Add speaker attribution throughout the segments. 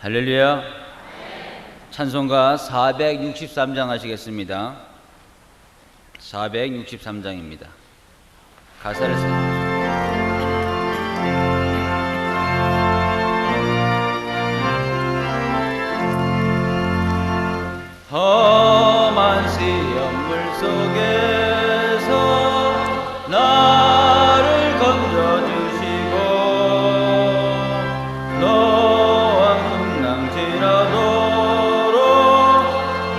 Speaker 1: 할렐루야. 찬송가 463장 하시겠습니다. 463장입니다. 가사를 험한 시험물 속에서 나를 건져주시고 너와 풍랑지라도록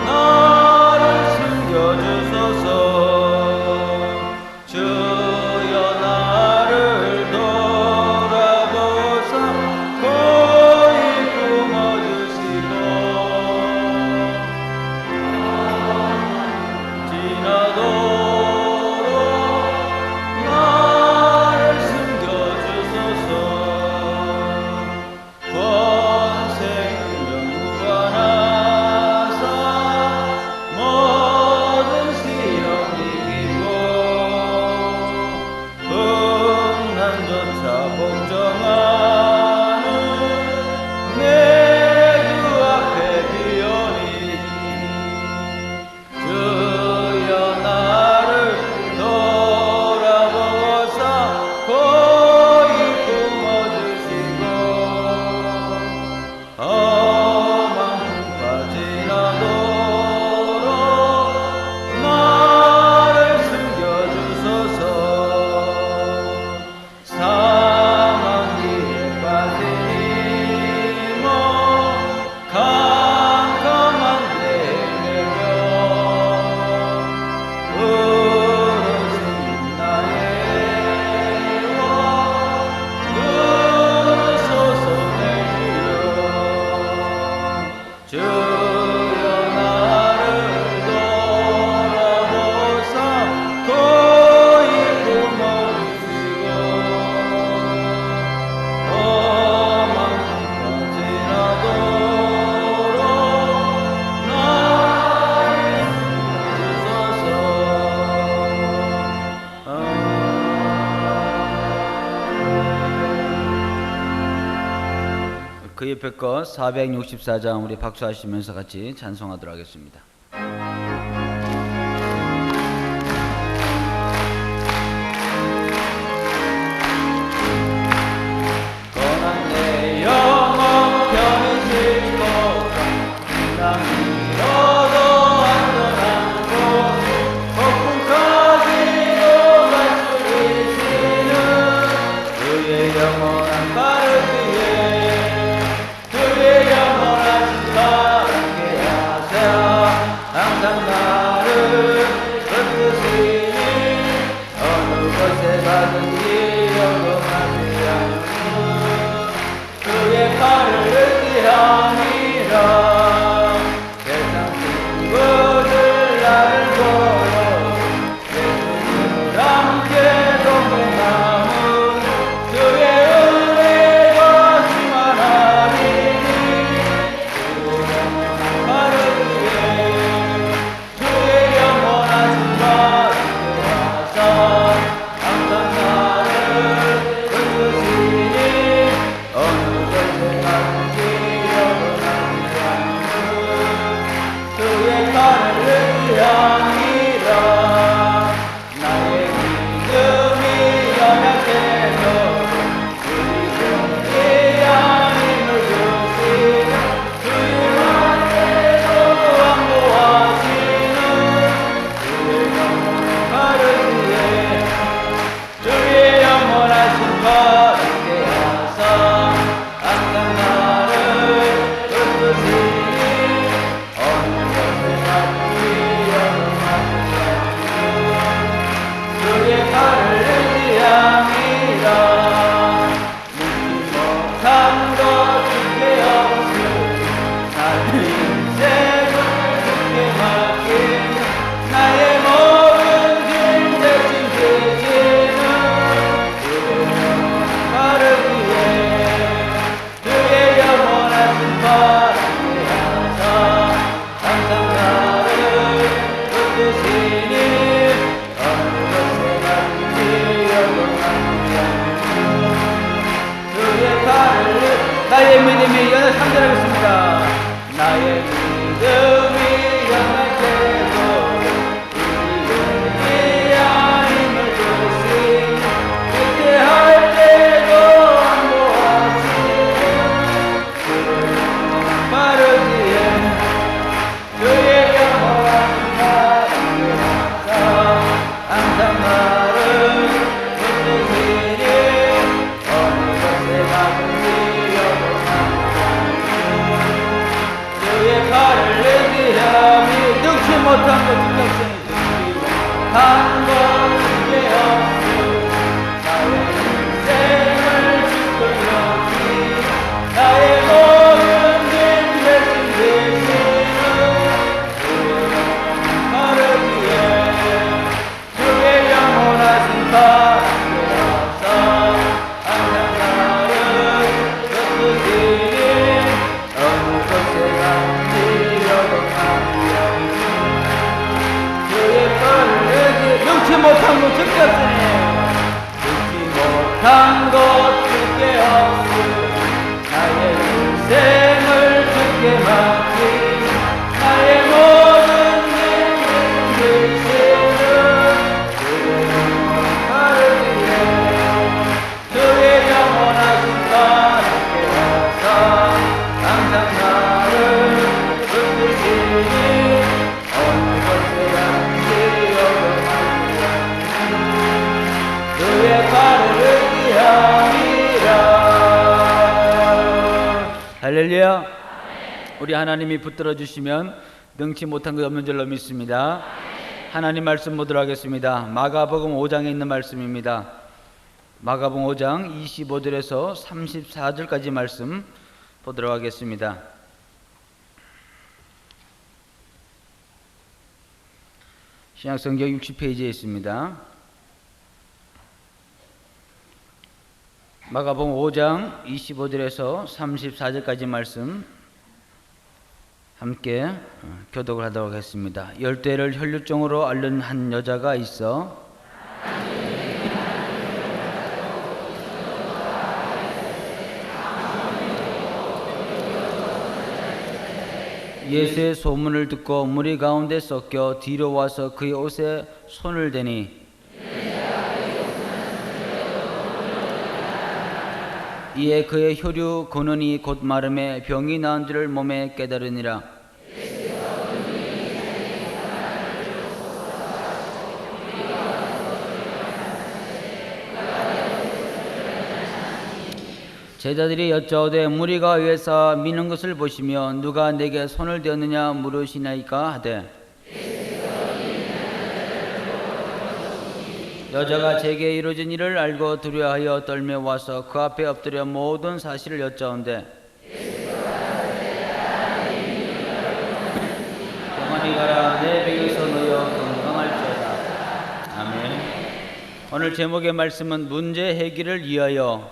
Speaker 1: 나를 숨겨주소서. 주여 나를 돌아보사 고이 품어주시고 지나도록 나를 숨겨주소서. 권세는 영구하나사 모든 시험 이기고 풍랑조차 복종하는 내 주 앞에 비오니 주여 나를 돌아보사 고이 품어주시고 험한 풍파지나도록 나를 숨겨주소서. 사망 길에 빠진 이모 캄캄한 내내며 부르신 나의 원 누소서 내 주여. 주여 나를 돌아보사 고이 품어주시고 험한 풍파지나도록 나를 주소서. 그 옆에 거 464장 우리 박수하시면서 같이 찬송하도록 하겠습니다. 떠난 내 영혼 편히 쉴 곳 난 잃어도 안전한 곳 폭풍까지도 갈 수 있는 그의 영원한 발을 위해 그의 영원한 신바람께 하사 항상 나를 붙드시니 어느 곳에 가든지 영원하지 않는 그의 팔을 의지하니라. 세상 친구들 나를 보여 내 주님을 함께 동행하는 주의 은혜가 충만하리니 주의 영원한 발을 위해 주의 영원한 신바람께 하사 항상 나를 붙드시니 어느 곳에 가든지 영원하지 않는 그의 팔을 의지하니라. 나의 믿음이 연약해도 우리 하나님을 주시는 주의 말대로 완고하시는 주의 영원한 발을 위해 주의 영원한 신바람께 하사 항상 나를 붙드시니 어느 곳에 가든지 영원하지 않는 주의 팔을 의지하니 3절 하겠습니다. 나의 믿음이 영원케도 우리의 하나님을 주시 위대할 때도 안보하시네 빠르기에 그의 영원한 나를 항상 항상 나를 붙드시니 어느 곳에 가든지 그의 팔을 의지함이 능치 못한 것 중력성이 주시고 한번 주게 없음 나의 인생을 주께 여기 나의 모든 진 대신 되시는 주의 팔을 위해 주의 영원하신 팔을 위해서 항상 나를 붙드시니 어느 곳에 가든지 여동하며 주의 팔을 의지 능치 못한 것 주께 없으니 능치 못한 것 주께 없으니 나의 인생을 주께 맡긴 나의 모든 인생 되시는 주의 팔을 위해 주의 영원하신 팔을 위해서 항상 나를 붙드시니 어느 곳에 가든지 여동하며 주의 팔을 의지함이라. 할렐루야. 우리 하나님이 붙들어 주시면 능치 못한 것 없는 줄로 믿습니다. 하나님 말씀 보도록 하겠습니다. 마가복음 5장에 있는 말씀입니다. 마가복음 5장 25절에서 34절까지 말씀 보도록 하겠습니다. 신약성경 60페이지에 있습니다. 마가복음 5장 25절에서 34절까지 말씀 함께 교독을 하도록 하겠습니다. 열대를 혈류증으로 앓는 한 여자가 있어 예수의 소문을 듣고 무리 가운데 섞여 뒤로 와서 그의 옷에 손을 대니 이에 그의 혈류 근원이 곧 마름에 병이 나은 줄을 몸에 깨달으니라. 제자들이 여짜오되 무리가 위에서 미는 것을 보시며 누가 내게 손을 대었느냐 물으시나이까 하되 여자가 제게 이루어진 일을 알고 두려워하여 떨며 와서 그 앞에 엎드려 모든 사실을 여짜온대 영원히 가라 내 병에서 놓여 건강할지어다. 아멘. 오늘 제목의 말씀은 문제 해결을 위하여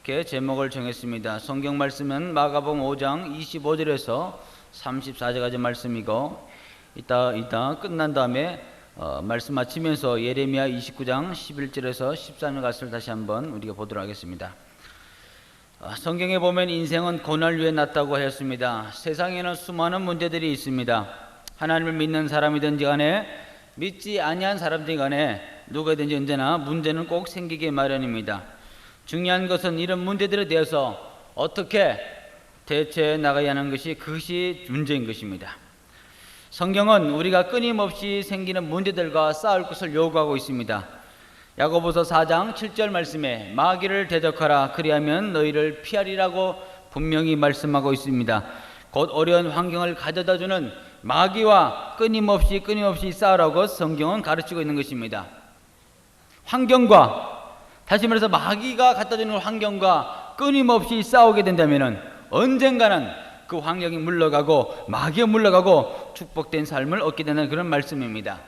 Speaker 1: 이렇게 제목을 정했습니다. 성경 말씀은 마가복음 5장 25절에서 34절까지 말씀이고 이따 끝난 다음에 말씀 마치면서 예레미야 29장 11절에서 13절까지를 다시 한번 우리가 보도록 하겠습니다. 성경에 보면 인생은 고난 위에 났다고 하였습니다. 세상에는 수많은 문제들이 있습니다. 하나님을 믿는 사람이든지 간에 믿지 아니한 사람들이 간에 누구든지 언제나 문제는 꼭 생기게 마련입니다. 중요한 것은 이런 문제들에 대해서 어떻게 대처해 나가야 하는 것이 그것이 문제인 것입니다. 성경은 우리가 끊임없이 생기는 문제들과 싸울 것을 요구하고 있습니다. 야고보서 4장 7절 말씀에 마귀를 대적하라 그리하면 너희를 피하리라고 분명히 말씀하고 있습니다. 곧 어려운 환경을 가져다주는 마귀와 끊임없이 싸우라고 성경은 가르치고 있는 것입니다. 환경과 다시 말해서 마귀가 갖다주는 환경과 끊임없이 싸우게 된다면 언젠가는 그 환경이 물러가고 마귀가 물러가고 축복된 삶을 얻게 되는 그런 말씀입니다.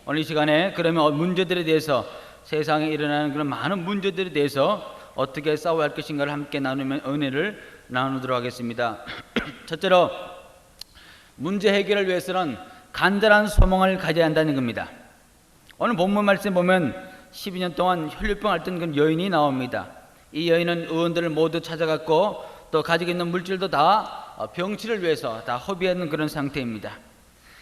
Speaker 1: 오늘 이 시간에 그러면 문제들에 대해서 세상에 일어나는 그런 많은 문제들에 대해서 어떻게 싸워야 할 것인가를 함께 나누면 은혜를 나누도록 하겠습니다. 첫째로 문제 해결을 위해서는 간절한 소망을 가져야 한다는 겁니다. 오늘 본문 말씀 보면 12년 동안 혈류병 앓던 그 여인이 나옵니다. 이 여인은 의원들을 모두 찾아갔고 또 가지고 있는 물질도 다 병치를 위해서 다 허비하는 그런 상태입니다.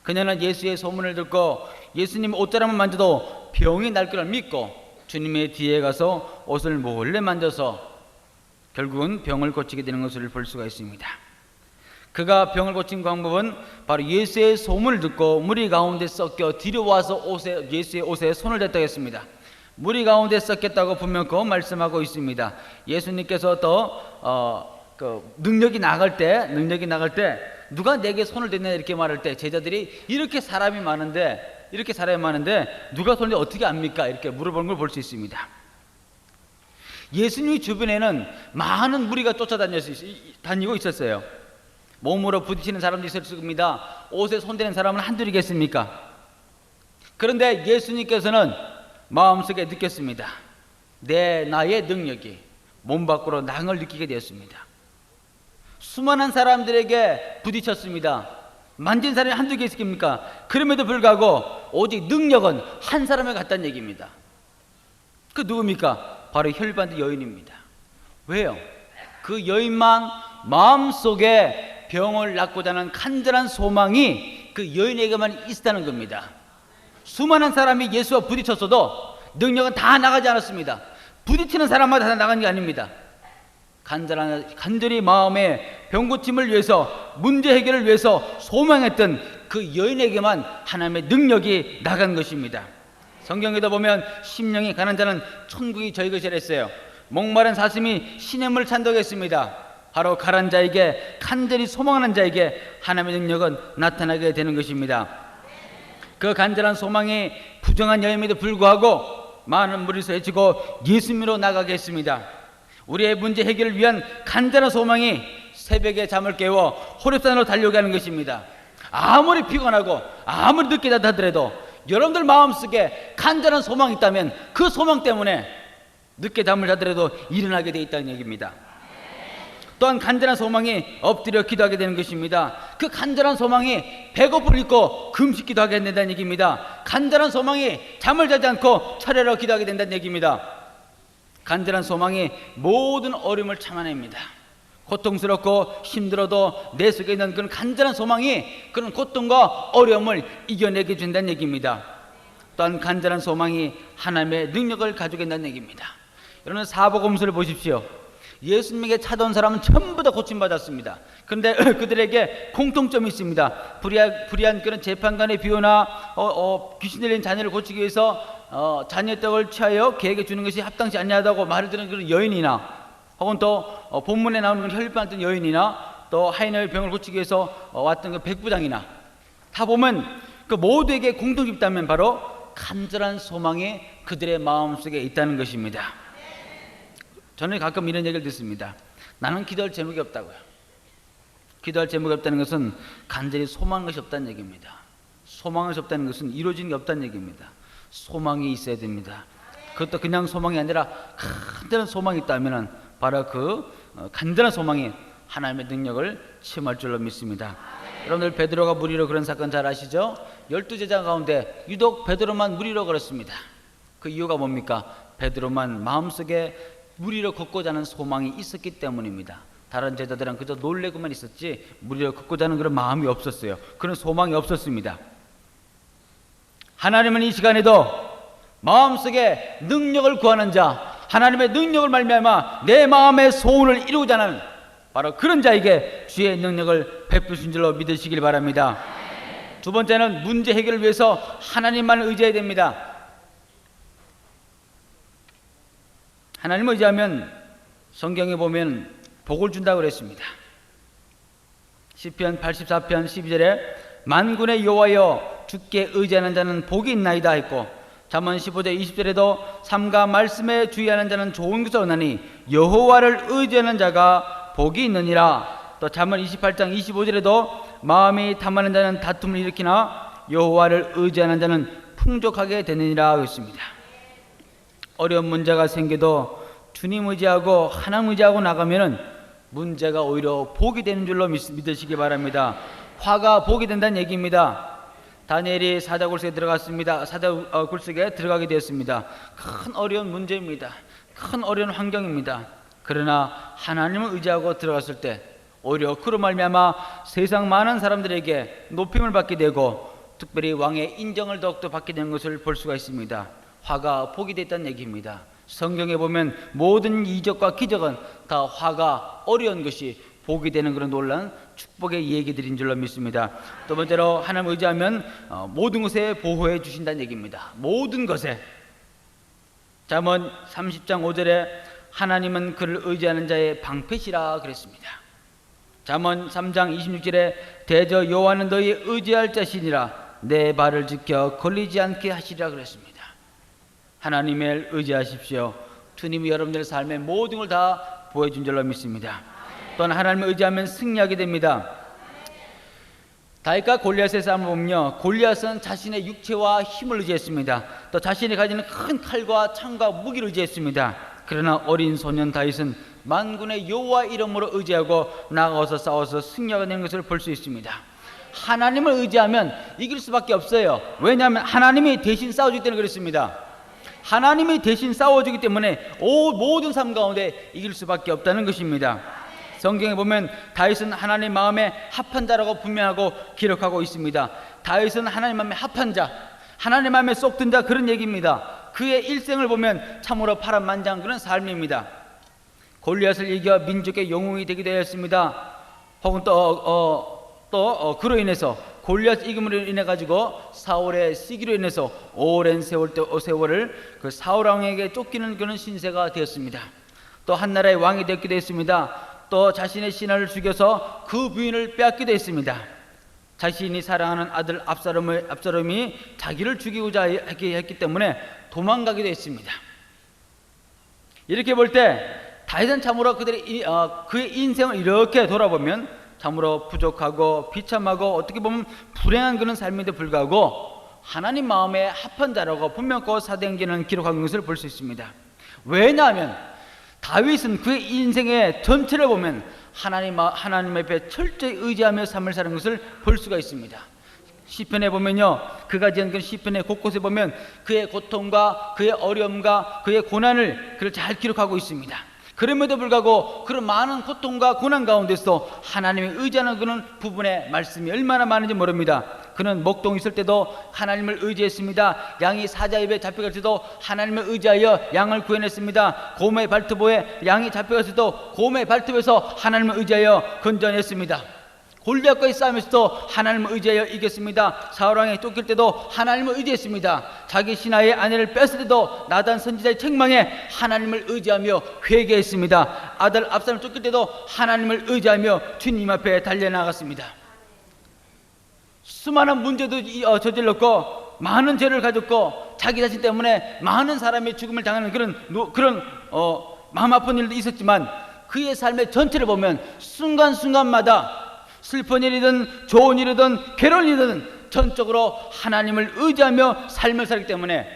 Speaker 1: 그녀는 예수의 소문을 듣고 예수님 옷자락만 만져도 병이 날 것을 믿고 주님의 뒤에 가서 옷을 몰래 만져서 결국은 병을 고치게 되는 것을 볼 수가 있습니다. 그가 병을 고친 방법은 바로 예수의 소문을 듣고 무리 가운데 섞여 뒤로 와서 예수의 옷에 손을 댔다고 했습니다. 무리 가운데 섞였다고 분명 그 말씀하고 있습니다. 예수님께서 또 능력이 나갈 때 누가 내게 손을 댔냐 이렇게 말할 때 제자들이 이렇게 사람이 많은데 누가 손을 어떻게 압니까? 이렇게 물어보는 걸 볼 수 있습니다. 예수님 주변에는 많은 무리가 쫓아다니고 있었어요. 몸으로 부딪히는 사람도 있었을 겁니다. 옷에 손대는 사람은 한둘이겠습니까? 그런데 예수님께서는 마음속에 느꼈습니다. 나의 능력이 몸 밖으로 나간 걸 느끼게 되었습니다. 수많은 사람들에게 부딪혔습니다. 만진 사람이 한두 개 있습니까? 그럼에도 불구하고 오직 능력은 한 사람에 갔다는 얘기입니다. 그 누굽니까? 바로 혈반의 여인입니다. 왜요? 그 여인만 마음속에 병을 낫고자 하는 간절한 소망이 그 여인에게만 있었다는 겁니다. 수많은 사람이 예수와 부딪혔어도 능력은 다 나가지 않았습니다. 부딪히는 사람마다 다 나간 게 아닙니다. 간절히 마음의 병고침을 위해서, 문제 해결을 위해서 소망했던 그 여인에게만 하나님의 능력이 나간 것입니다. 성경에도 보면 심령이 가난 자는 천국이 저희 것이라 했어요. 목마른 사슴이 시냇물을 찬다고 했습니다. 바로 가난 자에게, 간절히 소망하는 자에게 하나님의 능력은 나타나게 되는 것입니다. 그 간절한 소망이 부정한 여인에도 불구하고 많은 무리에서 해치고 예수님으로 나가게 했습니다. 우리의 문제 해결을 위한 간절한 소망이 새벽에 잠을 깨워 호렙산으로 달려가게 하는 것입니다. 아무리 피곤하고 아무리 늦게 자다 하더라도 여러분들 마음속에 간절한 소망이 있다면 그 소망 때문에 늦게 잠을 자더라도 일어나게 되어 있다는 얘기입니다. 또한 간절한 소망이 엎드려 기도하게 되는 것입니다. 그 간절한 소망이 배고픔을 잊고 금식 기도하게 된다는 얘기입니다. 간절한 소망이 잠을 자지 않고 철야로 기도하게 된다는 얘기입니다. 간절한 소망이 모든 어려움을 참아냅니다. 고통스럽고 힘들어도 내 속에 있는 그런 간절한 소망이 그런 고통과 어려움을 이겨내게 준다는 얘기입니다. 또한 간절한 소망이 하나님의 능력을 가지고 있다는 얘기입니다. 여러분 사복음서를 보십시오. 예수님에게 찾아온 사람은 전부 다 고침받았습니다. 그런데 그들에게 공통점이 있습니다. 불의한 그런 재판관의 비유나 귀신 들린 자녀를 고치기 위해서 자녀의 떡을 취하여 개에게 주는 것이 합당치 않냐고 말을 듣는 그런 여인이나, 혹은 또 본문에 나오는 그런 혈병했던 여인이나, 또 하인의 병을 고치기 위해서 왔던 그 백부장이나, 다 보면 그 모두에게 공통점이 있다면 바로 간절한 소망이 그들의 마음속에 있다는 것입니다. 저는 가끔 이런 얘기를 듣습니다. 나는 기도할 제목이 없다고요. 기도할 제목이 없다는 것은 간절히 소망한 것이 없다는 얘기입니다. 소망한 것이 없다는 것은 이루어지는 게 없다는 얘기입니다. 소망이 있어야 됩니다. 그것도 그냥 소망이 아니라 간절한 소망이 있다면 바로 그 간절한 소망이 하나님의 능력을 체험할 줄로 믿습니다. 여러분들 베드로가 무리로 그런 사건 잘 아시죠? 12제자 가운데 유독 베드로만 무리로 걸었습니다. 그 이유가 뭡니까? 베드로만 마음속에 무리로 걷고자 하는 소망이 있었기 때문입니다. 다른 제자들은 그저 놀래고만 있었지 무리로 걷고자 하는 그런 마음이 없었어요. 그런 소망이 없었습니다. 하나님은 이 시간에도 마음속에 능력을 구하는 자, 하나님의 능력을 말미암아 내 마음의 소원을 이루고자 하는 바로 그런 자에게 주의 능력을 베푸신 줄로 믿으시길 바랍니다. 두 번째는 문제 해결을 위해서 하나님만을 의지해야 됩니다. 하나님을 의지하면 성경에 보면 복을 준다고 그랬습니다. 시편 84편 12절에 만군의 여호와여 주께 의지하는 자는 복이 있나이다 했고, 잠언 15절 20절에도 삼가 말씀에 주의하는 자는 좋은 것을 얻나니 여호와를 의지하는 자가 복이 있느니라. 또 잠언 28장 25절에도 마음이 탐하는 자는 다툼을 일으키나 여호와를 의지하는 자는 풍족하게 되느니라 했습니다. 어려운 문제가 생겨도 주님 의지하고 하나님 의지하고 나가면은 문제가 오히려 복이 되는 줄로 믿으시기 바랍니다. 화가 복이 된다는 얘기입니다. 다니엘이 사자굴 속에 들어갔습니다. 사자굴 속에 들어가게 되었습니다. 큰 어려운 문제입니다. 큰 어려운 환경입니다. 그러나 하나님을 의지하고 들어갔을 때 오히려 그로 말미암아 세상 많은 사람들에게 높임을 받게 되고 특별히 왕의 인정을 더욱더 받게 되는 것을 볼 수가 있습니다. 화가 복이 됐다는 얘기입니다. 성경에 보면 모든 이적과 기적은 다 화가 어려운 것이 복이 되는 그런 놀라운 축복의 얘기들인 줄로 믿습니다. 두 번째로 하나님을 의지하면 모든 것에 보호해 주신다는 얘기입니다. 모든 것에. 잠언 30장 5절에 하나님은 그를 의지하는 자의 방패시라 그랬습니다. 잠언 3장 26절에 대저 여호와는 너희 의지할 자신이라 내 발을 지켜 걸리지 않게 하시리라 그랬습니다. 하나님을 의지하십시오. 주님이 여러분들의 삶의 모든 걸 다 보여준 줄로 믿습니다. 또한 하나님을 의지하면 승리하게 됩니다. 다윗과 골리앗의 싸움을 보면요, 골리앗은 자신의 육체와 힘을 의지했습니다. 또 자신이 가지는 큰 칼과 창과 무기를 의지했습니다. 그러나 어린 소년 다윗은 만군의 여호와 이름으로 의지하고 나가서 싸워서 승리하게 되는 것을 볼 수 있습니다. 하나님을 의지하면 이길 수밖에 없어요. 왜냐하면 하나님이 대신 싸워주기 때문에 그렇습니다. 하나님이 대신 싸워주기 때문에 모든 삶 가운데 이길 수밖에 없다는 것입니다. 성경에 보면 다윗은 하나님 마음에 합한 자라고 분명하고 기록하고 있습니다. 다윗은 하나님 마음에 합한 자, 하나님 마음에 쏙 든 자, 그런 얘기입니다. 그의 일생을 보면 참으로 파란만장 그런 삶입니다. 골리앗을 이겨 민족의 영웅이 되기도 했습니다. 혹은 또 그로 인해서 골리앗 이김으로 인해 가지고 사울의 시기로 인해서 오랜 세월을 그 사울 왕에게 쫓기는 그런 신세가 되었습니다. 또 한 나라의 왕이 되기도 했습니다. 또 자신의 신하를 죽여서 그 부인을 빼앗기도 했습니다. 자신이 사랑하는 아들 압살롬이 자기를 죽이고자 했기 때문에 도망가기도 했습니다. 이렇게 볼 때 다윗은 참으로 그의 인생을 이렇게 돌아보면 참으로 부족하고 비참하고 어떻게 보면 불행한 그런 삶인데 불구하고 하나님 마음에 합한 자라고 분명히 사도행전은 기록한 것을 볼 수 있습니다. 왜냐하면 다윗은 그의 인생의 전체를 보면 하나님 앞에 철저히 의지하며 삶을 사는 것을 볼 수가 있습니다. 시편에 보면요, 그가 지은 그 시편의 곳곳에 보면 그의 고통과 그의 어려움과 그의 고난을 그를 잘 기록하고 있습니다. 그럼에도 불구하고 그런 많은 고통과 고난 가운데서 하나님을 의지하는 그런 부분의 말씀이 얼마나 많은지 모릅니다. 그는 목동 있을 때도 하나님을 의지했습니다. 양이 사자 입에 잡혀갈 때도 하나님을 의지하여 양을 구해냈습니다. 곰의 발톱에 양이 잡혀갔을 때도 곰의 발톱에서 하나님을 의지하여 건져냈습니다. 골리앗과의 싸움에서도 하나님을 의지하여 이겼습니다. 사울왕에 쫓길 때도 하나님을 의지했습니다. 자기 신하의 아내를 뺐을 때도 나단 선지자의 책망에 하나님을 의지하며 회개했습니다. 아들 압살롬을 쫓길 때도 하나님을 의지하며 주님 앞에 달려나갔습니다. 수많은 문제도 저질렀고 많은 죄를 가졌고 자기 자신 때문에 많은 사람의 죽음을 당하는 그런 마음 아픈 일도 있었지만 그의 삶의 전체를 보면 순간순간마다 슬픈 일이든 좋은 일이든 괴로운 일이든 전적으로 하나님을 의지하며 삶을 살기 때문에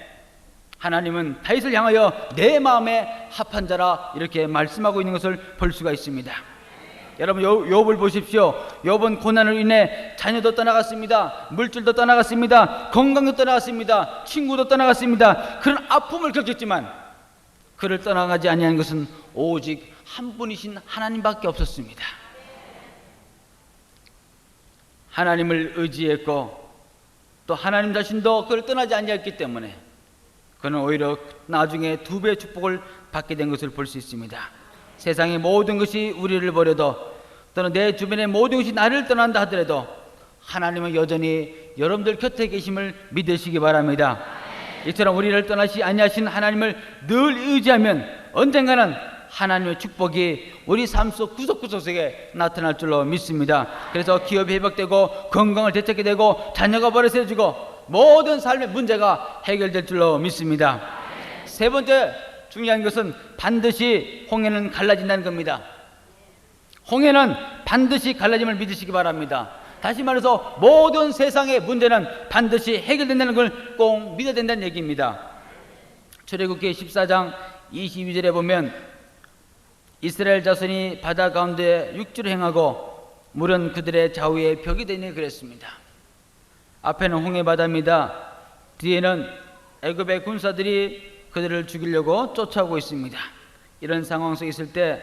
Speaker 1: 하나님은 다윗을 향하여 내 마음에 합한 자라 이렇게 말씀하고 있는 것을 볼 수가 있습니다. 여러분 욥을 보십시오. 욥은 고난으로 인해 자녀도 떠나갔습니다. 물질도 떠나갔습니다. 건강도 떠나갔습니다. 친구도 떠나갔습니다. 그런 아픔을 겪었지만 그를 떠나가지 아니한 것은 오직 한 분이신 하나님밖에 없었습니다. 하나님을 의지했고 또 하나님 자신도 그를 떠나지 아니했기 때문에 그는 오히려 나중에 2배의 축복을 받게 된 것을 볼 수 있습니다. 세상의 모든 것이 우리를 버려도 또는 내 주변의 모든 것이 나를 떠난다 하더라도 하나님은 여전히 여러분들 곁에 계심을 믿으시기 바랍니다. 이처럼 우리를 떠나시 아니하신 하나님을 늘 의지하면 언젠가는 하나님의 축복이 우리 삶 속 구석구석에 나타날 줄로 믿습니다. 그래서 기업이 회복되고 건강을 되찾게 되고 자녀가 버려져지고 모든 삶의 문제가 해결될 줄로 믿습니다. 세 번째 중요한 것은 반드시 홍해는 갈라진다는 겁니다. 홍해는 반드시 갈라짐을 믿으시기 바랍니다. 다시 말해서 모든 세상의 문제는 반드시 해결된다는 걸 꼭 믿어야 된다는 얘기입니다. 출애굽기 14장 22절에 보면 이스라엘 자손이 바다 가운데 육지로 행하고 물은 그들의 좌우에 벽이 되니 그랬습니다. 앞에는 홍해 바다입니다. 뒤에는 애굽의 군사들이 그들을 죽이려고 쫓아오고 있습니다. 이런 상황 속에 있을 때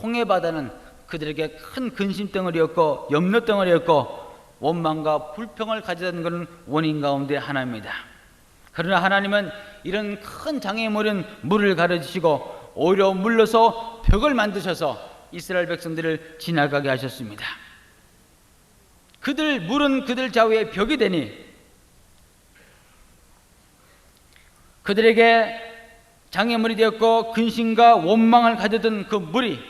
Speaker 1: 홍해 바다는 그들에게 큰 근심 덩어리였고 염려 덩어리였고 원망과 불평을 가져다는 것은 원인 가운데 하나입니다. 그러나 하나님은 이런 큰 장애물은 물을 가르치시고 오히려 물러서 벽을 만드셔서 이스라엘 백성들을 지나가게 하셨습니다. 물은 그들 좌우에 벽이 되니 그들에게 장애물이 되었고 근심과 원망을 가져던 그 물이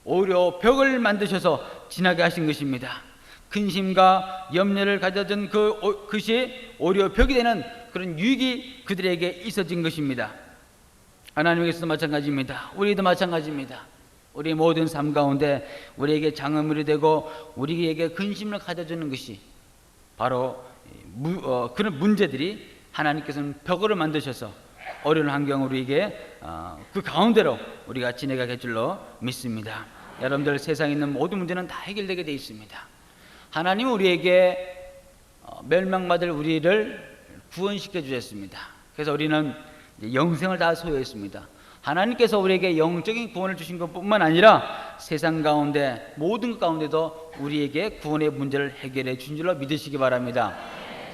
Speaker 1: 오히려 벽을 만드셔서 지나게 하신 것입니다. 근심과 염려를 가져던 그것이 오히려 벽이 되는 그런 유익이 그들에게 있어진 것입니다. 하나님께서도 마찬가지입니다. 우리도 마찬가지입니다. 우리 모든 삶 가운데 우리에게 장애물이 되고 우리에게 근심을 가져주는 것이 바로 그런 문제들이 하나님께서는 벽을 만드셔서 어려운 환경 우리에게 그 가운데로 우리가 지나가게 할 줄로 믿습니다. 여러분들, 세상에 있는 모든 문제는 다 해결되게 되어 있습니다. 하나님은 우리에게 멸망받을 우리를 구원시켜 주셨습니다. 그래서 우리는 영생을 다 소유했습니다. 하나님께서 우리에게 영적인 구원을 주신 것뿐만 아니라 세상 가운데 모든 것 가운데도 우리에게 구원의 문제를 해결해 준 줄로 믿으시기 바랍니다.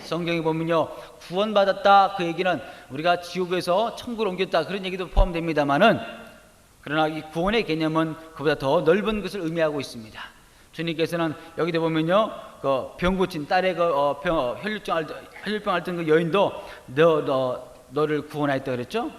Speaker 1: 성경에 보면요, 구원받았다 그 얘기는 우리가 지옥에서 천국으로 옮겼다 그런 얘기도 포함됩니다만은, 그러나 이 구원의 개념은 그보다 더 넓은 것을 의미하고 있습니다. 주님께서는 여기도 보면요, 그 병 고친 딸의 혈류병 앓던 그 여인도 너를 구원하였다 그랬죠.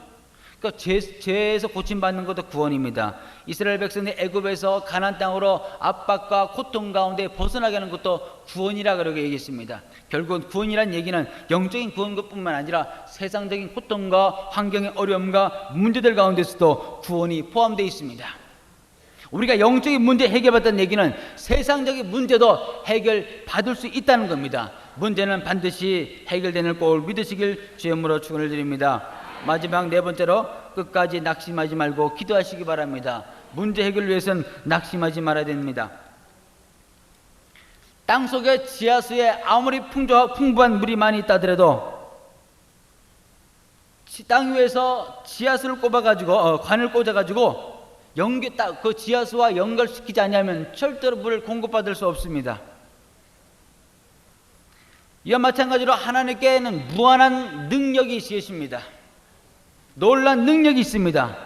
Speaker 1: 그러니까 죄에서 고침받는 것도 구원입니다. 이스라엘 백성이 애굽에서 가나안 땅으로 압박과 고통 가운데 벗어나게 하는 것도 구원이라 그러게 얘기했습니다. 결국은 구원이란 얘기는 영적인 구원 것뿐만 아니라 세상적인 고통과 환경의 어려움과 문제들 가운데서도 구원이 포함되어 있습니다. 우리가 영적인 문제 해결받았다는 얘기는 세상적인 문제도 해결받을 수 있다는 겁니다. 문제는 반드시 해결되는 걸 믿으시길 주의 이름으로 축원을 드립니다. 마지막 네 번째로, 끝까지 낙심하지 말고 기도하시기 바랍니다. 문제 해결을 위해서는 낙심하지 말아야 됩니다. 땅속에 지하수에 아무리 풍부한 물이 많이 있다 하더라도 땅 위에서 지하수를 꼽아가지고 관을 꽂아가지고 그 지하수와 연결시키지 않으면 절대로 물을 공급받을 수 없습니다. 이와 마찬가지로 하나님께는 무한한 능력이 있으십니다. 놀란 능력이 있습니다.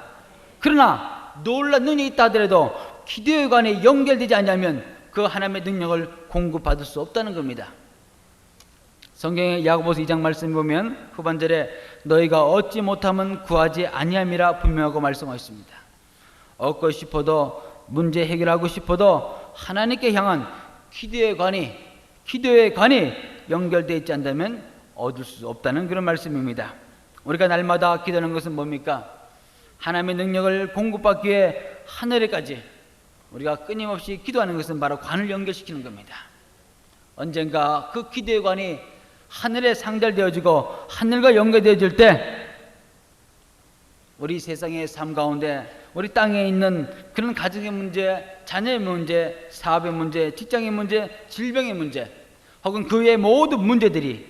Speaker 1: 그러나 놀란 능력이 있다 하더라도 기도의 관에 연결되지 않으면 그 하나님의 능력을 공급받을 수 없다는 겁니다. 성경의 야고보서 2장 말씀 보면 후반절에 너희가 얻지 못하면 구하지 아니함이라 분명하고 말씀하셨습니다. 얻고 싶어도, 문제 해결하고 싶어도 하나님께 향한 기도의 관이 연결되어 있지 않다면 얻을 수 없다는 그런 말씀입니다. 우리가 날마다 기도하는 것은 뭡니까? 하나님의 능력을 공급받기 위해 하늘에까지 우리가 끊임없이 기도하는 것은 바로 관을 연결시키는 겁니다. 언젠가 그 기도의 관이 하늘에 상달되어지고 하늘과 연결되어질 때 우리 세상의 삶 가운데, 우리 땅에 있는 그런 가정의 문제, 자녀의 문제, 사업의 문제, 직장의 문제, 질병의 문제, 혹은 그 외의 모든 문제들이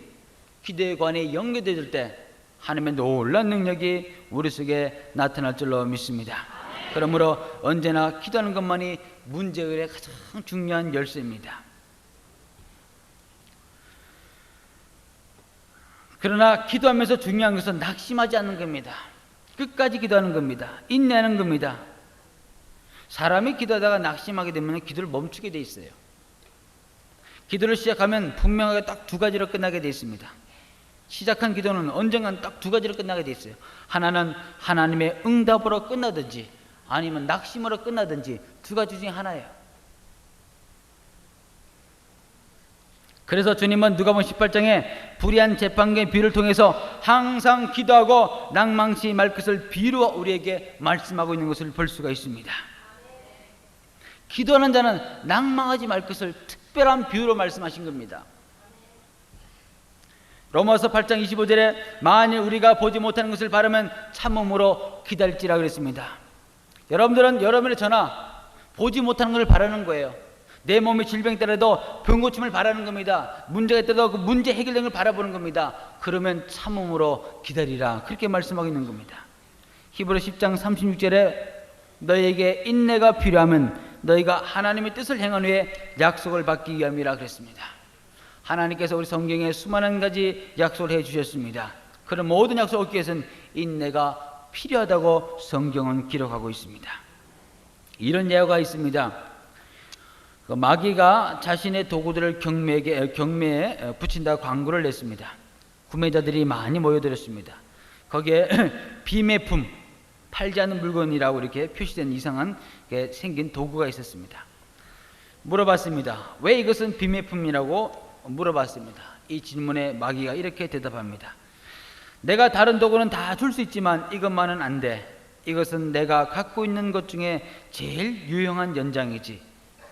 Speaker 1: 기도의 관에 연결되어질 때 하나님의 놀라운 능력이 우리 속에 나타날 줄로 믿습니다. 그러므로 언제나 기도하는 것만이 문제 해결의 가장 중요한 열쇠입니다. 그러나 기도하면서 중요한 것은 낙심하지 않는 겁니다. 끝까지 기도하는 겁니다. 인내하는 겁니다. 사람이 기도하다가 낙심하게 되면 기도를 멈추게 돼 있어요. 기도를 시작하면 분명하게 딱 두 가지로 끝나게 돼 있습니다. 시작한 기도는 언젠간 딱 두 가지로 끝나게 돼 있어요. 하나는 하나님의 응답으로 끝나든지 아니면 낙심으로 끝나든지 두 가지 중에 하나예요. 그래서 주님은 누가복음 18장에 불의한 재판관의 비유를 통해서 항상 기도하고 낭망치 말 것을 비유로 우리에게 말씀하고 있는 것을 볼 수가 있습니다. 기도하는 자는 낭망하지 말 것을 특별한 비유로 말씀하신 겁니다. 로마서 8장 25절에 만일 우리가 보지 못하는 것을 바라면 참음으로 기다릴지라 그랬습니다. 여러분들은 여러분의 전화 보지 못하는 것을 바라는 거예요. 내 몸에 질병이 있더라도 병 고침을 바라는 겁니다. 문제가 있더라도 그 문제 해결되는 걸 바라보는 겁니다. 그러면 참음으로 기다리라, 그렇게 말씀하고 있는 겁니다. 히브리 10장 36절에 너희에게 인내가 필요하면 너희가 하나님의 뜻을 행한 후에 약속을 받기 위함이라 그랬습니다. 하나님께서 우리 성경에 수많은 가지 약속을 해주셨습니다. 그런 모든 약속을 얻기 위해서는 인내가 필요하다고 성경은 기록하고 있습니다. 이런 예화가 있습니다. 마귀가 자신의 도구들을 경매에 붙인다고 광고를 냈습니다. 구매자들이 많이 모여들었습니다. 거기에 비매품, 팔지 않는 물건이라고 이렇게 표시된 이상한 생긴 도구가 있었습니다. 물어봤습니다. 왜 이것은 비매품이라고 물어봤습니다. 이 질문에 마귀가 이렇게 대답합니다. 내가 다른 도구는 다 줄 수 있지만 이것만은 안 돼. 이것은 내가 갖고 있는 것 중에 제일 유용한 연장이지.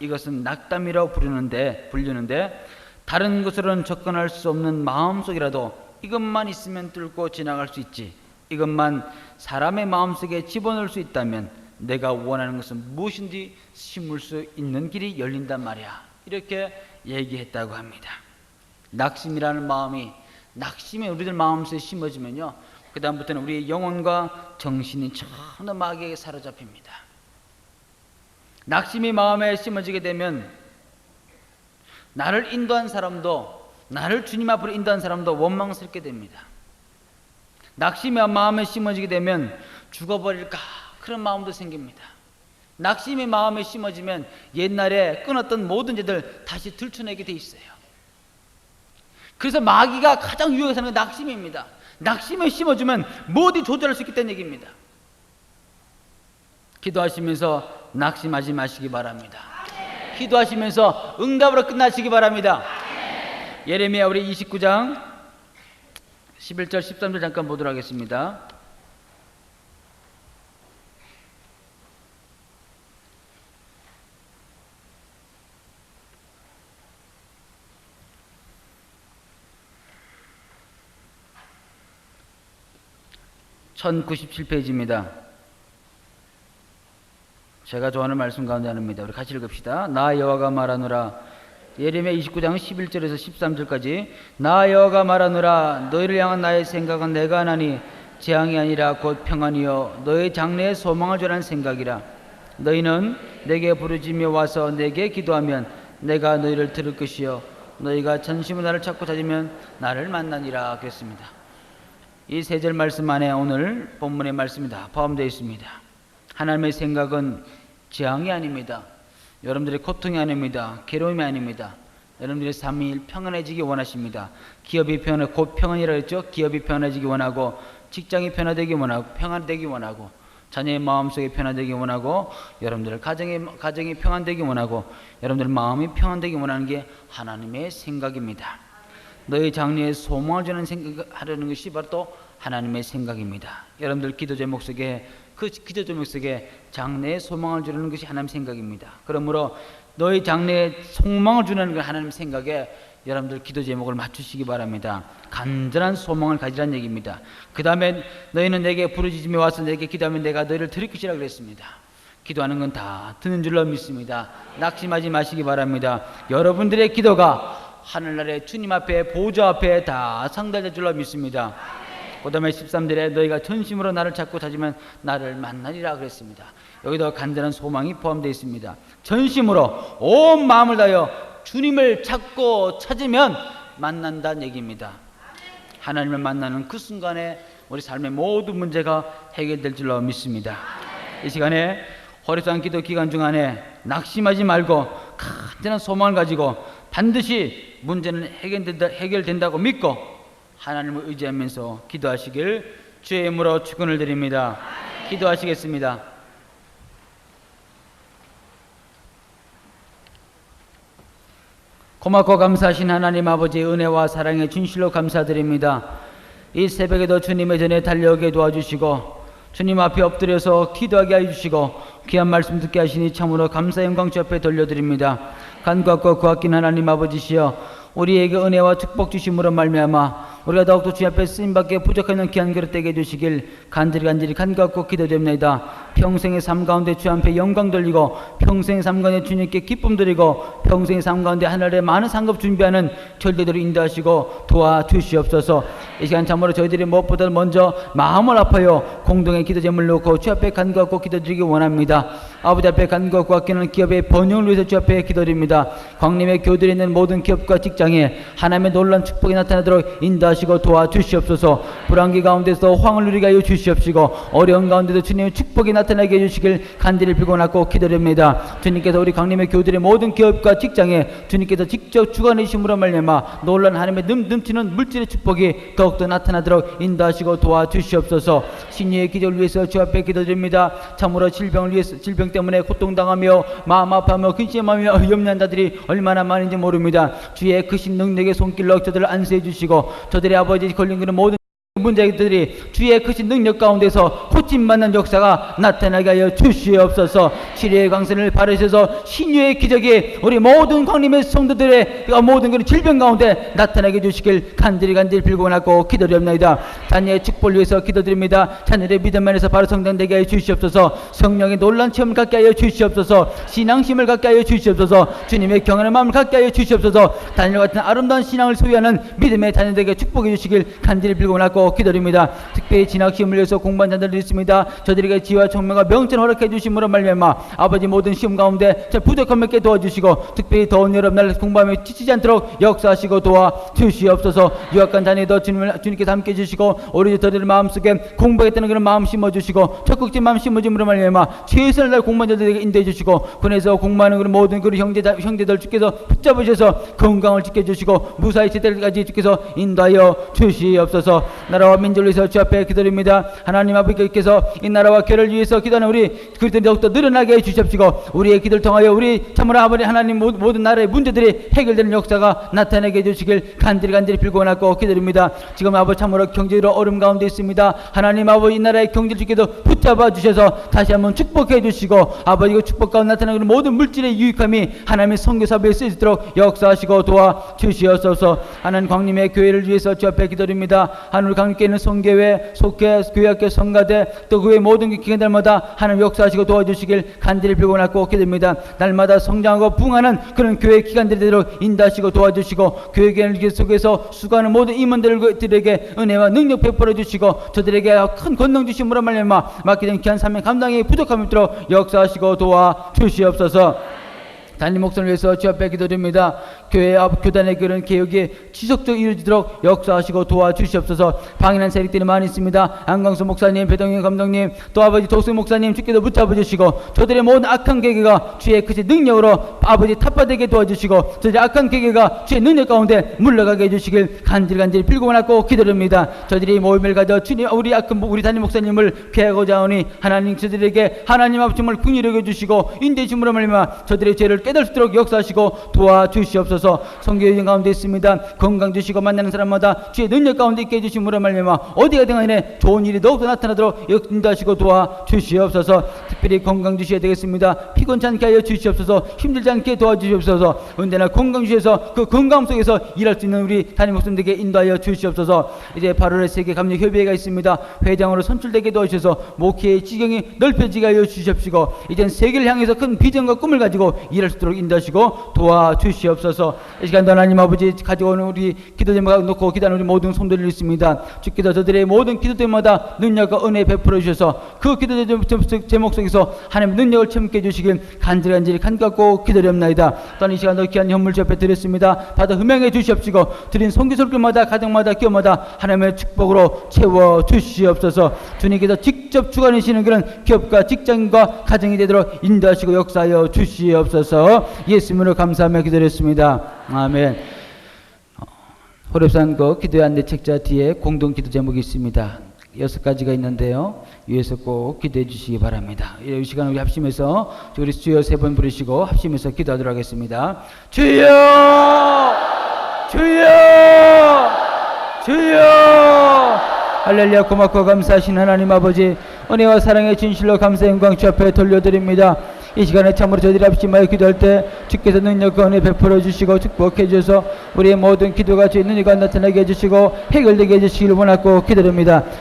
Speaker 1: 이것은 낙담이라고 불리는데 다른 것으로는 접근할 수 없는 마음속이라도 이것만 있으면 뚫고 지나갈 수 있지. 이것만 사람의 마음속에 집어넣을 수 있다면 내가 원하는 것은 무엇인지 심을 수 있는 길이 열린단 말이야. 이렇게 얘기했다고 합니다. 낙심이라는 낙심이 우리들 마음속에 심어지면요, 그 다음부터는 우리의 영혼과 정신이 전부 마귀에게 사로잡힙니다. 낙심이 마음에 심어지게 되면 나를 인도한 사람도, 나를 주님 앞으로 인도한 사람도 원망스럽게 됩니다. 낙심이 마음에 심어지게 되면 죽어버릴까 그런 마음도 생깁니다. 낙심이 마음에 심어지면 옛날에 끊었던 모든 죄들 다시 들춰내게 돼 있어요. 그래서 마귀가 가장 유혹해서 하는 건 낙심입니다. 낙심에 심어주면 뭐든 조절할 수 있기 때문에 얘기입니다. 기도하시면서 낙심하지 마시기 바랍니다. 기도하시면서 응답으로 끝나시기 바랍니다. 예레미야 우리 29장 11절 13절 잠깐 보도록 하겠습니다. (1097페이지입니다) 제가 좋아하는 말씀 가운데 하나입니다. 우리 같이 읽읍시다. 나 여호와가 말하노라. 예레미야 29장 11절에서 13절까지. 나 여호와가 말하노라. 너희를 향한 나의 생각은 내가 하나니 재앙이 아니라 곧 평안이요 너희 장래에 소망을 주라는 생각이라. 너희는 내게 부르짖며 와서 내게 기도하면 내가 너희를 들을 것이요 너희가 전심으로 나를 찾고 찾으면 나를 만나니라. 그랬습니다. 이 세 절 말씀 안에 오늘 본문의 말씀이 다 포함되어 있습니다. 하나님의 생각은 재앙이 아닙니다. 여러분들의 고통이 아닙니다. 괴로움이 아닙니다. 여러분들의 삶이 평안해지기 원하십니다. 기업이 곧 평안이라고 했죠. 기업이 평안해지기 원하고, 직장이 평안되기 원하고, 평안되기 원하고, 자녀의 마음속에 평안되기 원하고, 여러분들의 가정이 평안되기 원하고, 여러분들의 마음이 평안되기 원하는 게 하나님의 생각입니다. 너희 장래에 소망을 주는 생각하려는 것이 바로 또 하나님의 생각입니다. 여러분들 기도 제목 속에 장래에 소망을 주는 것이 하나님의 생각입니다. 그러므로 너희 장래에 소망을 주는 것 하나님의 생각에 여러분들 기도 제목을 맞추시기 바랍니다. 간절한 소망을 가지라는 얘기입니다. 그 다음에 너희는 내게 부르짖으며 와서 내게 기도하면 내가 너희를 들을 것이라 그랬습니다. 기도하는 건 다 듣는 줄로 믿습니다. 낙심하지 마시기 바랍니다. 여러분들의 기도가 하늘나라의 주님 앞에, 보좌 앞에 다 상달될 줄로 믿습니다. 그 다음에 13절에 너희가 전심으로 나를 찾고 찾으면 나를 만나리라 그랬습니다. 여기도 간절한 소망이 포함되어 있습니다. 전심으로 온 마음을 다하여 주님을 찾고 찾으면 만난다는 얘기입니다. 하나님을 만나는 그 순간에 우리 삶의 모든 문제가 해결될 줄로 믿습니다. 이 시간에 호렙산 기도 기간 중 안에 낙심하지 말고 간절한 소망을 가지고 반드시 문제는 해결된다고 믿고 하나님을 의지하면서 기도하시길 주의 이름으로 축원을 드립니다. 기도하시겠습니다. 고맙고 감사하신 하나님 아버지의 은혜와 사랑에 진실로 감사드립니다. 이 새벽에도 주님의 전에 달려오게 도와주시고 주님 앞에 엎드려서 기도하게 해주시고 귀한 말씀 듣게 하시니 참으로 감사 영광 주 앞에 돌려드립니다. 간구하고 구하긴 하나님 아버지시여 우리에게 은혜와 축복 주심으로 말미암아 우리가 더욱더 주 앞에 쓰임받게 부족하는 귀한 그릇 되게 해주시길 간절히 간구하고 기도드립니다. 평생의 삶 가운데 주 앞에 영광 돌리고 평생의 삶 가운데 주님께 기쁨 드리고 평생의 삶 가운데 하늘의 많은 상급 준비하는 절대대로 인도하시고 도와주시옵소서. 이 시간 참으로 저희들이 무엇보다 먼저 마음을 아파요 공동의 기도 제물 놓고 주 앞에 간구하고 기도드리기 원합니다. 아버지 앞에 간구하고 아끼는 기업의 번영을 위해서 주 앞에 기도드립니다. 광림의 교들이 있는 모든 기업과 직장에 하나님의 놀라운 축복이 나타나도록 인도하시고 도와주시옵소서. 불안기 가운데서 황을 누리게 하여 주시옵시고 어려운 가운데도 주님의 축복이 나타나게 해주시길 간절히 빌고나고 기도드립니다. 주님께서 우리 광림의 교들의 모든 기업과 직장에 주님께서 직접 주관하심으로 말미암아 놀라운 하나님의 넘치는 물질의 축복이 더욱더 나타나도록 인도하시고 도와주시옵소서. 신유의 기적을 위해서 주 앞에 기도드립니다. 참으로 질병을 위해서 질병 때문에 고통당하며 마음 아파하며 근심하며 염려한 자들이 얼마나 많은지 모릅니다. 주의 크신 능력의 손길로 저들을 안수해 주시고 저들의 아버지 걸린 그런 모든 문제들이 주의 크신 능력 가운데서 고침받는 역사가 나타나게 하여 주시옵소서. 치료의 강선을 바르셔서 신유의 기적이 우리 모든 광림의 성도들의 모든 그런 질병 가운데 나타나게 해주시길 간절히 빌고나고 기도드립니다. 자녀의 축복을 위해서 기도드립니다. 자녀의 믿음 안에서 바로 성장되게 하여 주시옵소서. 성령의 놀란 체험을 갖게 하여 주시옵소서. 신앙심을 갖게 하여 주시옵소서. 주님의 경외하는 마음을 갖게 하여 주시옵소서. 다니엘 같은 아름다운 신앙을 소유하는 믿음의 자녀들에게 축복해 주시길 간절히 빌고나고 기도드립니다. 특별히 진학시험을 위해서 공부한 자들이 있습니다. 저들에게 지혜와 총명과 명철을 허락해 주심으로 말미암아 아버지 모든 시험 가운데 부족함을 깨 도와주시고 특별히 더운 여름날 공부하며 지치지 않도록 역사하시고 도와주시옵소서. 유학간 자녀도 주님께서 함께 해주시고 우리 저들의 마음속에 공부하겠다는 그런 마음 심어주시고 적극적인 마음 심어줌으로 말미암아 최선을 다해 공부한 자들에게 인도해 주시고 군에서 공부하는 그런 모든 그런 형제들 주께서 붙잡으셔서 건강을 지켜주시고 무사히 제때까지 주께서 인도하여 주시옵소서. 나라와 민족을 위해서 주 앞에 기도드립니다. 하나님 아버지께서 이 나라와 교회를 위해서 기도하는 우리 그리스도인들이 더욱더 늘어나게 해주십시고 우리의 기도를 통하여 우리 참으로 아버지 하나님 모든 나라의 문제들이 해결되는 역사가 나타나게 해주시길 간절히 빌고나고 기도드립니다. 지금 아버지 참으로 경제로 어려움 가운데 있습니다. 하나님 아버지 이 나라의 경제를 주께서 붙잡아 주셔서 다시 한번 축복해 주시고 아버지 그 축복 가운데 나타나는 모든 물질의 유익함이 하나님의 선교사업에 쓰이도록 역사하시고 도와주시옵소서. 하나님 광림의 교회를 위해서 주 앞에 기도드립니다. 하늘 강림께 있는 성교회, 속회, 교회학교, 성가대 또 그 외 모든 기관들마다 하나님 역사하시고 도와주시길 간절히 빌고나고 기도드립니다. 날마다 성장하고 부흥하는 그런 교회 기관들이 되도록 인도하시고 도와주시고 교회 속에서 수고하는 모든 임원들에게 은혜와 능력 베풀어 주시고 저들에게 큰 권능 주심으로 말미암아 맡기는 귀한 사명 감당이 부족함이 없도록 역사하시고 도와주시옵소서. 단임 목사를 위해서 주 앞에 기도드립니다. 교회 앞 교단의 그런 개혁이 지속적으로 이루어지도록 역사하시고 도와주시옵소서. 방해하는 세력들이 많이 있습니다. 안광수 목사님, 배동현 감독님, 또 아버지 도수 목사님 주께서 붙잡아 주시고 저들의 모든 악한 계계가 주의 크신 능력으로 아버지 탑바되게 도와주시고 저들의 악한 계계가 주의 능력 가운데 물러가게 해주시길 간절히 빌고나고 기도드립니다. 저들이 모임을 가져 주님 우리 단임 목사님을 피하고자 하오니 하나님 저들에게 하나님 앞 정말 긍휼히 여겨주시고 인도해 주심으로 말미암아 저들의 죄를 깨달을 수 있도록 역사하시고 도와주시옵소서. 성교여행 가운데 있습니다. 건강 주시고 만나는 사람마다 주의 능력 가운데 있게 해주심으로 말미암아 어디가 등간에 좋은 일이 더욱더 나타나도록 인도하시고 도와주시옵소서. 특별히 건강 주셔야 되겠습니다. 피곤치 않게 하여 주시옵소서. 힘들지 않게 도와주시옵소서. 언제나 건강 주셔서 그 건강 속에서 일할 수 있는 우리 담임 목사님들에게 인도하여 주시옵소서. 이제 8월에 세계 감리 협의회가 있습니다. 회장으로 선출되게 도와주셔서 목회의 지경이 넓혀지게 하여 주시옵시고 이젠 세계를 향해서 큰 비전과 꿈을 가지고 일할 수 있도록 인도하시고 도와주시옵소서. 이 시간도 하나님 아버지 가지고 오는 우리 기도 제목 놓고 기도하는 우리 모든 성도들 있습니다. 주께서 저들의 모든 기도 때마다 능력과 은혜 베풀어 주셔서 그 기도 제목 속에서 하나님의 능력을 체험케 해주시길 간절히 간구하고 기도드립니다. 또한 이 시간도 귀한 현물 주 앞에 드렸습니다. 받아 흠양해 주시옵시고 드린 성기설교마다 가정마다 기업마다 하나님의 축복으로 채워 주시옵소서. 주님께서 직접 주관하시는 그런 기업과 직장과 가정이 되도록 인도하시고 역사하여 주시옵소서. 예수님으로 감사하며 기도했습니다. 아멘. 호렙산 그 기도의 안내 책자 뒤에 공동 기도 제목이 있습니다. 6가지가 있는데요. 위에서 꼭 기도해 주시기 바랍니다. 이 시간 우리 합심해서 우리 주여 3번 부르시고 합심해서 기도하도록 하겠습니다. 주여! 주여! 주여! 할렐루야. 고맙고 감사하신 하나님 아버지 은혜와 사랑의 진실로 감사 영광 주 앞에 돌려드립니다.
Speaker 2: 이 시간에 참으로 저희들이 합심하여 기도할 때 주께서 능력과 은혜 베풀어 주시고 축복해 주셔서 우리의 모든 기도가 주의 능력과 나타나게 해주시고 해결되게 해주시기를 원하고 기도합니다.